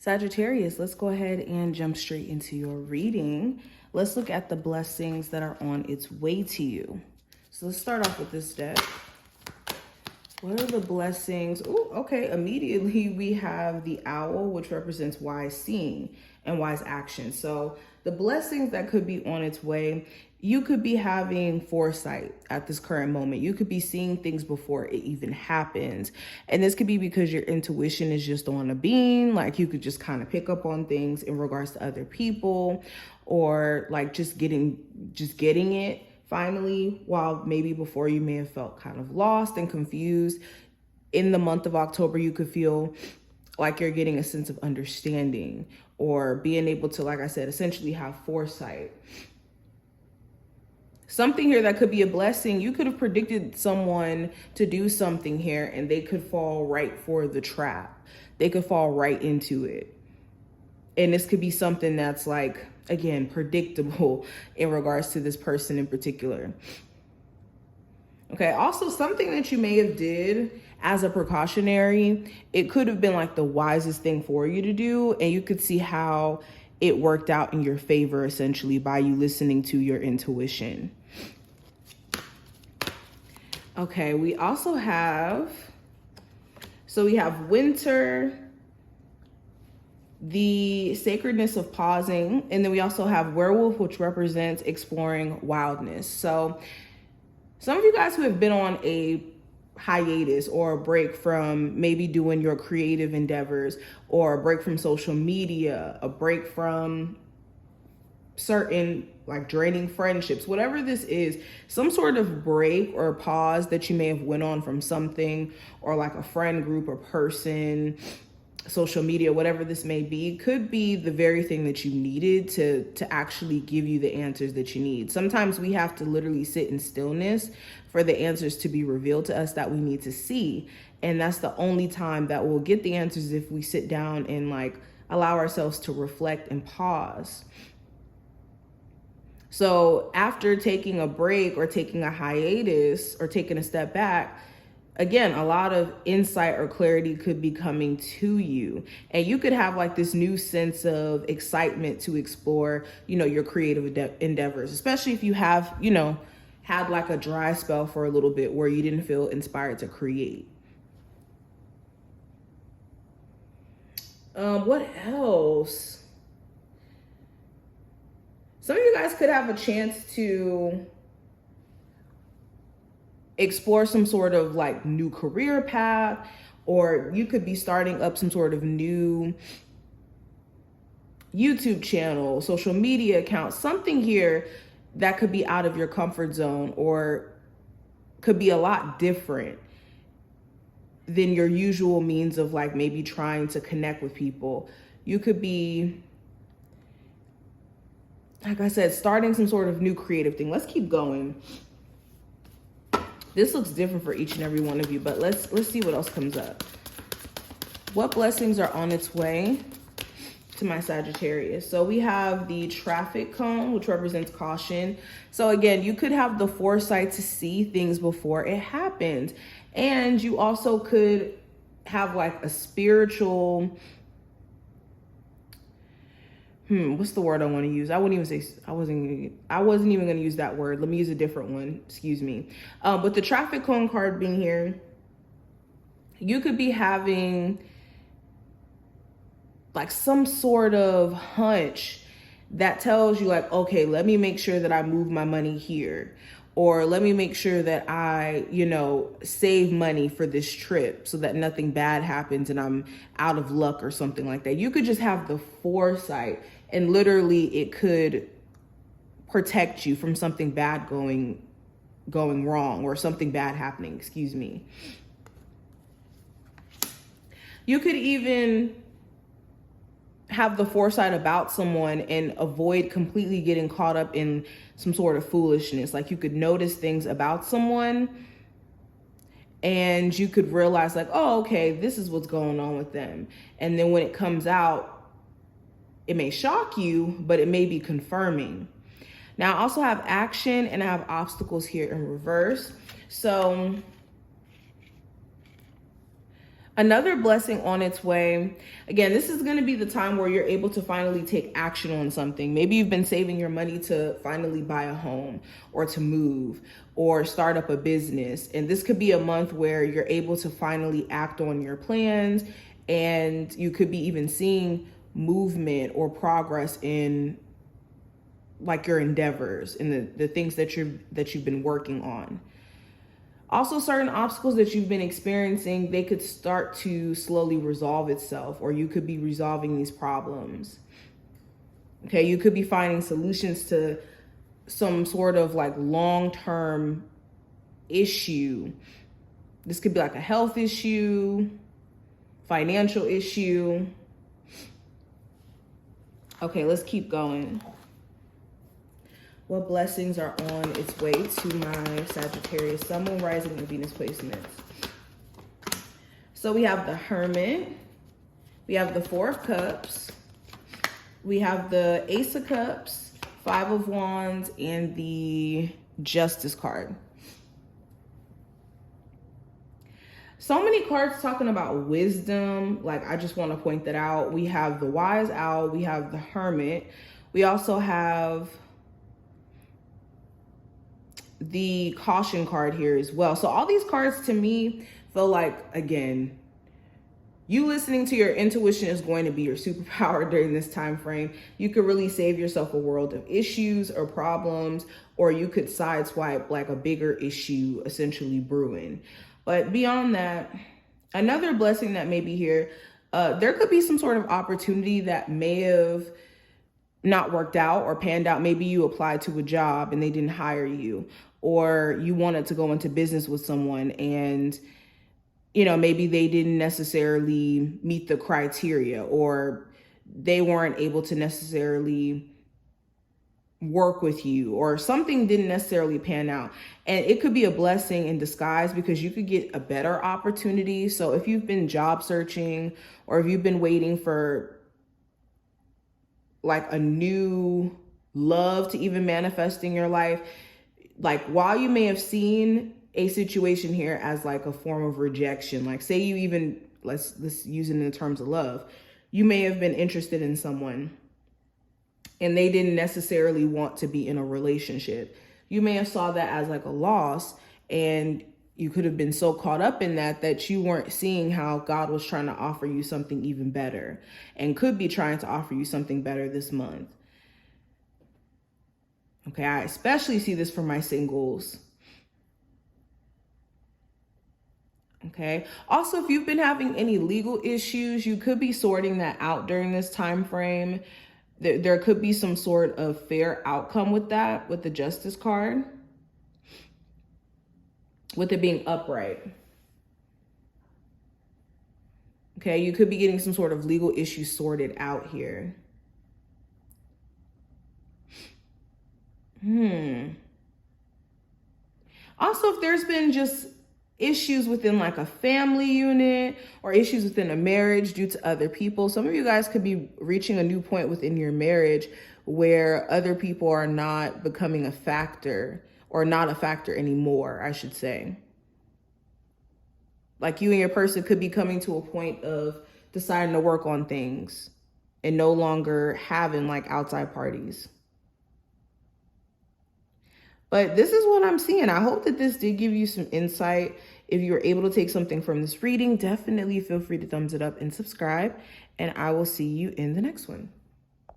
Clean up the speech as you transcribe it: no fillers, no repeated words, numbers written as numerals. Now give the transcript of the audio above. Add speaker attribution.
Speaker 1: Sagittarius, let's go ahead and jump straight into your reading. Let's look at the blessings that are on its way to you. So let's start off with this deck. What are the blessings? Oh, okay. Immediately we have the owl, which represents wise seeing and wise action. So the blessings that could be on its way, you could be having foresight at this current moment. You could be seeing things before it even happens. And this could be because your intuition is just on a beam. Like you could just kind of pick up on things in regards to other people, or like just getting it finally, while maybe before you may have felt kind of lost and confused. In the month of October, you could feel like you're getting a sense of understanding or being able to, like I said, essentially have foresight. Something here that could be a blessing. You could have predicted someone to do something here and they could fall right for the trap. They could fall right into it. And this could be something that's like, again, predictable in regards to this person in particular. Okay, also something that you may have did as a precautionary, it could have been like the wisest thing for you to do. And you could see how it worked out in your favor, essentially, by you listening to your intuition. Okay, we also have, we have winter, the sacredness of pausing, and then we also have werewolf, which represents exploring wildness. So some of you guys who have been on a hiatus or a break from maybe doing your creative endeavors, or a break from social media, a break from certain like draining friendships, whatever this is, some sort of break or pause that you may have went on from something, or like a friend group or person, social media, whatever this may be, could be the very thing that you needed to actually give you the answers that you need. Sometimes we have to literally sit in stillness for the answers to be revealed to us that we need to see. And that's the only time that we'll get the answers, if we sit down and like allow ourselves to reflect and pause. So after taking a break or taking a hiatus or taking a step back, again, a lot of insight or clarity could be coming to you. And you could have like this new sense of excitement to explore, your creative endeavors, especially if you have, had like a dry spell for a little bit where you didn't feel inspired to create. What else? Some of you guys could have a chance to explore some sort of like new career path, or you could be starting up some sort of new YouTube channel, social media account, something here that could be out of your comfort zone or could be a lot different than your usual means of like maybe trying to connect with people. You could be, like I said, starting some sort of new creative thing. Let's keep going. This looks different for each and every one of you, but let's see what else comes up. What blessings are on its way to my Sagittarius? So we have the traffic cone, which represents caution. So again, you could have the foresight to see things before it happens. And you also could have like a spiritual, what's the word I want to use? I wasn't even going to use that word. Let me use a different one. Excuse me. With the traffic cone card being here, you could be having like some sort of hunch that tells you like, okay, let me make sure that I move my money here. Or let me make sure that I, save money for this trip so that nothing bad happens and I'm out of luck or something like that. You could just have the foresight, and literally it could protect you from something bad going wrong, or something bad happening, excuse me. You could even have the foresight about someone and avoid completely getting caught up in some sort of foolishness. Like you could notice things about someone and you could realize like, oh, okay, this is what's going on with them. And then when it comes out, it may shock you, but it may be confirming. Now I also have action and I have obstacles here in reverse. So Another blessing on its way. Again, this is going to be the time where you're able to finally take action on something. Maybe you've been saving your money to finally buy a home or to move or start up a business. And this could be a month where you're able to finally act on your plans, and you could be even seeing movement or progress in like your endeavors and the things that you've been working on. Also, certain obstacles that you've been experiencing, they could start to slowly resolve itself, or you could be resolving these problems. Okay, you could be finding solutions to some sort of like long-term issue. This could be like a health issue, financial issue. Okay, let's keep going. What blessings are on its way to my Sagittarius, Sun, Moon, Rising, and Venus placements? So we have the Hermit. We have the Four of Cups. We have the Ace of Cups, Five of Wands, and the Justice card. So many cards talking about wisdom. Like, I just want to point that out. We have the Wise Owl. We have the Hermit. We also have the Caution card here as well. So all these cards to me feel like, again, you listening to your intuition is going to be your superpower during this time frame. You could really save yourself a world of issues or problems, or you could sideswipe like a bigger issue essentially brewing. But beyond that, another blessing that may be here, there could be some sort of opportunity that may have not worked out or panned out. Maybe you applied to a job and they didn't hire you, or you wanted to go into business with someone and, you know, maybe they didn't necessarily meet the criteria, or they weren't able to necessarily work with you, or something didn't necessarily pan out. And it could be a blessing in disguise, because you could get a better opportunity. So if you've been job searching, or if you've been waiting for like a new love to even manifest in your life, like while you may have seen a situation here as like a form of rejection, like say you even, let's use it in terms of love, you may have been interested in someone and they didn't necessarily want to be in a relationship. You may have saw that as like a loss, and you could have been so caught up in that you weren't seeing how God was trying to offer you something even better, and could be trying to offer you something better this month. Okay, I especially see this for my singles. Okay, also, if you've been having any legal issues, you could be sorting that out during this time frame. There could be some sort of fair outcome with that, with the Justice card, with it being upright. Okay, you could be getting some sort of legal issue sorted out here. Also, if there's been just issues within like a family unit or issues within a marriage due to other people, some of you guys could be reaching a new point within your marriage where other people are not becoming a factor, or not a factor anymore, I should say. Like you and your person could be coming to a point of deciding to work on things and no longer having like outside parties. But this is what I'm seeing. I hope that this did give you some insight. If you were able to take something from this reading, definitely feel free to thumbs it up and subscribe. And I will see you in the next one.